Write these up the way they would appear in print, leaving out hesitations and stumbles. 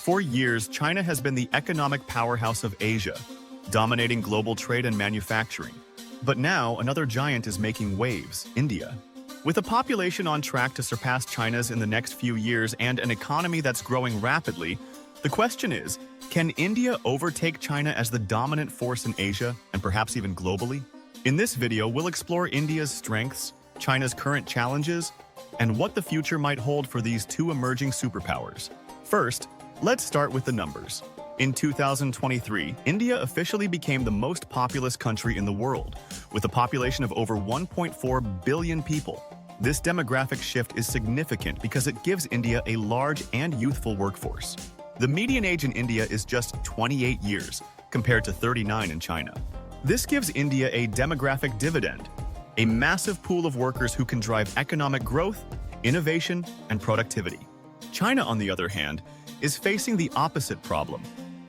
For years, China has been the economic powerhouse of Asia, dominating global trade and manufacturing. But now, another giant is making waves, India. With a population on track to surpass China's in the next few years and an economy that's growing rapidly, the question is, can India overtake China as the dominant force in Asia and perhaps even globally? In this video, we'll explore India's strengths, China's current challenges, and what the future might hold for these two emerging superpowers. First, let's start with the numbers. In 2023, India officially became the most populous country in the world, with a population of over 1.4 billion people. This demographic shift is significant because it gives India a large and youthful workforce. The median age in India is just 28 years, compared to 39 in China. This gives India a demographic dividend, a massive pool of workers who can drive economic growth, innovation, and productivity. China, on the other hand, is facing the opposite problem.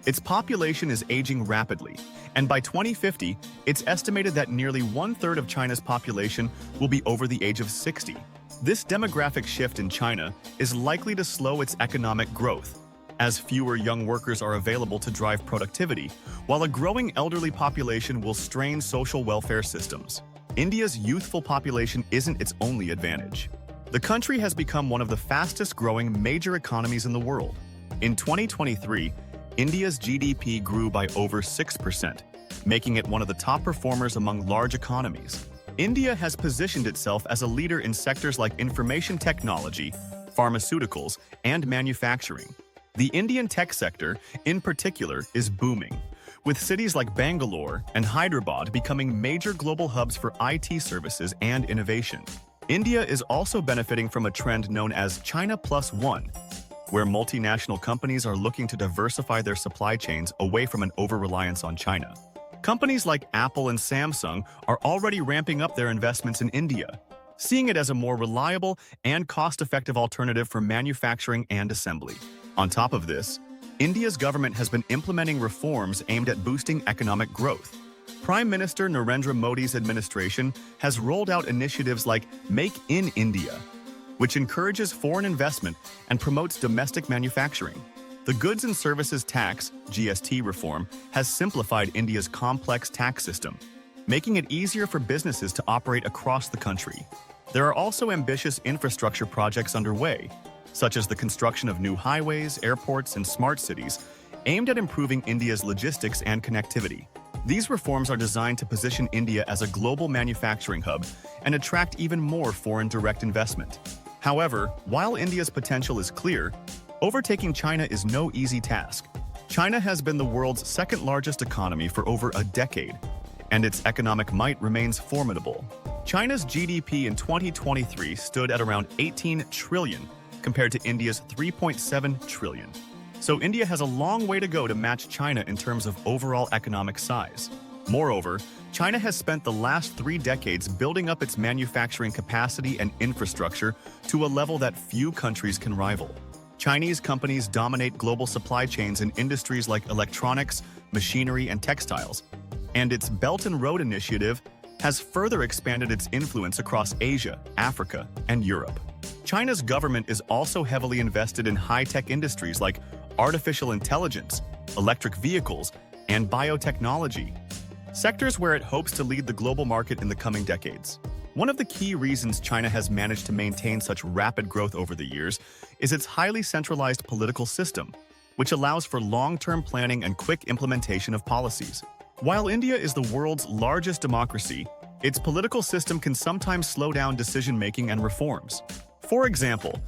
Its population is aging rapidly, and by 2050, it's estimated that nearly one-third of China's population will be over the age of 60. This demographic shift in China is likely to slow its economic growth, as fewer young workers are available to drive productivity, while a growing elderly population will strain social welfare systems. India's youthful population isn't its only advantage. The country has become one of the fastest-growing major economies in the world. In 2023, India's GDP grew by over 6%, making it one of the top performers among large economies. India has positioned itself as a leader in sectors like information technology, pharmaceuticals, and manufacturing. The Indian tech sector, in particular, is booming, with cities like Bangalore and Hyderabad becoming major global hubs for IT services and innovation. India is also benefiting from a trend known as China Plus One, where multinational companies are looking to diversify their supply chains away from an over-reliance on China. Companies like Apple and Samsung are already ramping up their investments in India, seeing it as a more reliable and cost-effective alternative for manufacturing and assembly. On top of this, India's government has been implementing reforms aimed at boosting economic growth. Prime Minister Narendra Modi's administration has rolled out initiatives like Make in India, which encourages foreign investment and promotes domestic manufacturing. The Goods and Services Tax (GST) reform has simplified India's complex tax system, making it easier for businesses to operate across the country. There are also ambitious infrastructure projects underway, such as the construction of new highways, airports, and smart cities, aimed at improving India's logistics and connectivity. These reforms are designed to position India as a global manufacturing hub and attract even more foreign direct investment. However, while India's potential is clear, overtaking China is no easy task. China has been the world's second-largest economy for over a decade, and its economic might remains formidable. China's GDP in 2023 stood at around 18 trillion, compared to India's 3.7 trillion. So India has a long way to go to match China in terms of overall economic size. Moreover, China has spent the last 3 decades building up its manufacturing capacity and infrastructure to a level that few countries can rival. Chinese companies dominate global supply chains in industries like electronics, machinery, and textiles, and its Belt and Road Initiative has further expanded its influence across Asia, Africa, and Europe. China's government is also heavily invested in high-tech industries like artificial intelligence, electric vehicles, and biotechnology, sectors where it hopes to lead the global market in the coming decades. One of the key reasons China has managed to maintain such rapid growth over the years is its highly centralized political system, which allows for long-term planning and quick implementation of policies. While India is the world's largest democracy, its political system can sometimes slow down decision-making and reforms. For example,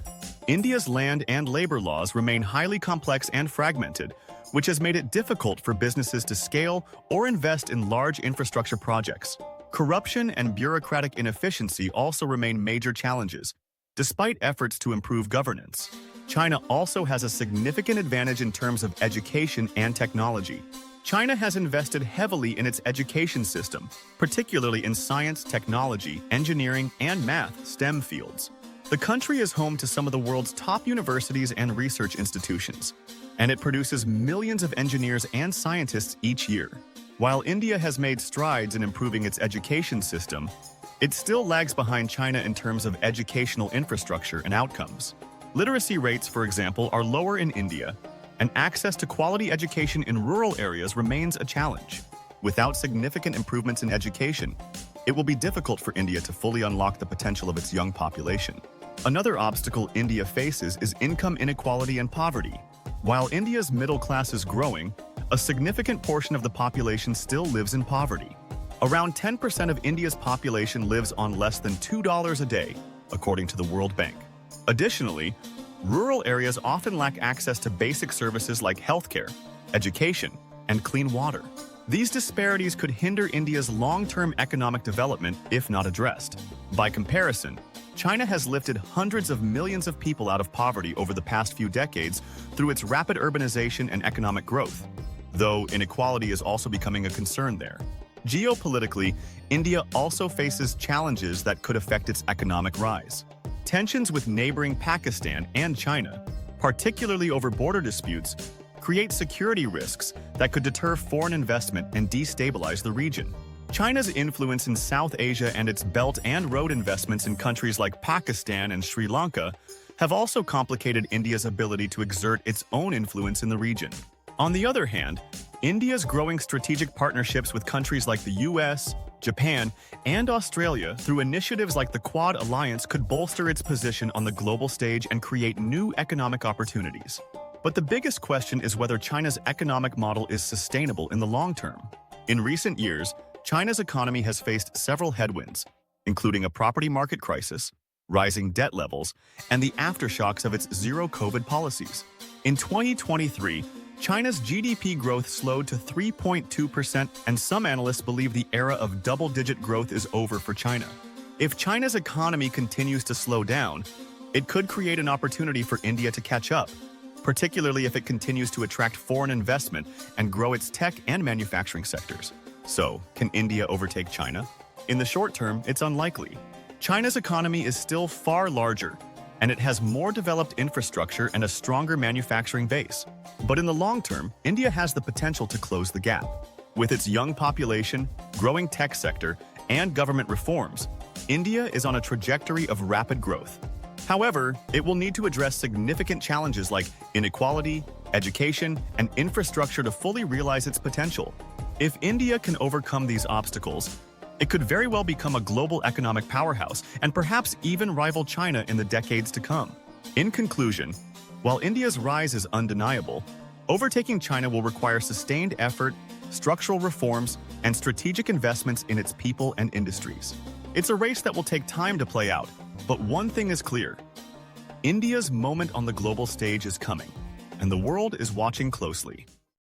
India's land and labor laws remain highly complex and fragmented, which has made it difficult for businesses to scale or invest in large infrastructure projects. Corruption and bureaucratic inefficiency also remain major challenges, despite efforts to improve governance. China also has a significant advantage in terms of education and technology. China has invested heavily in its education system, particularly in science, technology, engineering, and math (STEM) fields. The country is home to some of the world's top universities and research institutions, and it produces millions of engineers and scientists each year. While India has made strides in improving its education system, it still lags behind China in terms of educational infrastructure and outcomes. Literacy rates, for example, are lower in India, and access to quality education in rural areas remains a challenge. Without significant improvements in education, it will be difficult for India to fully unlock the potential of its young population. Another obstacle India faces is income inequality and poverty. While India's middle class is growing, a significant portion of the population still lives in poverty. Around 10% of India's population lives on less than $2 a day, according to the World Bank. Additionally, rural areas often lack access to basic services like healthcare, education, and clean water. These disparities could hinder India's long-term economic development if not addressed. By comparison, China has lifted hundreds of millions of people out of poverty over the past few decades through its rapid urbanization and economic growth, though inequality is also becoming a concern there. Geopolitically, India also faces challenges that could affect its economic rise. Tensions with neighboring Pakistan and China, particularly over border disputes, create security risks that could deter foreign investment and destabilize the region. China's influence in South Asia and its Belt and Road investments in countries like Pakistan and Sri Lanka have also complicated India's ability to exert its own influence in the region. On the other hand, India's growing strategic partnerships with countries like the US, Japan, and Australia through initiatives like the Quad Alliance could bolster its position on the global stage and create new economic opportunities. But the biggest question is whether China's economic model is sustainable in the long term. In recent years, China's economy has faced several headwinds, including a property market crisis, rising debt levels, and the aftershocks of its zero-COVID policies. In 2023, China's GDP growth slowed to 3.2%, and some analysts believe the era of double-digit growth is over for China. If China's economy continues to slow down, it could create an opportunity for India to catch up, particularly if it continues to attract foreign investment and grow its tech and manufacturing sectors. So, can India overtake China? In the short term, it's unlikely. China's economy is still far larger, and it has more developed infrastructure and a stronger manufacturing base. But in the long term, India has the potential to close the gap. With its young population, growing tech sector, and government reforms, India is on a trajectory of rapid growth. However, it will need to address significant challenges like inequality, education, and infrastructure to fully realize its potential. If India can overcome these obstacles, it could very well become a global economic powerhouse and perhaps even rival China in the decades to come. In conclusion, while India's rise is undeniable, overtaking China will require sustained effort, structural reforms, and strategic investments in its people and industries. It's a race that will take time to play out, but one thing is clear: India's moment on the global stage is coming, and the world is watching closely.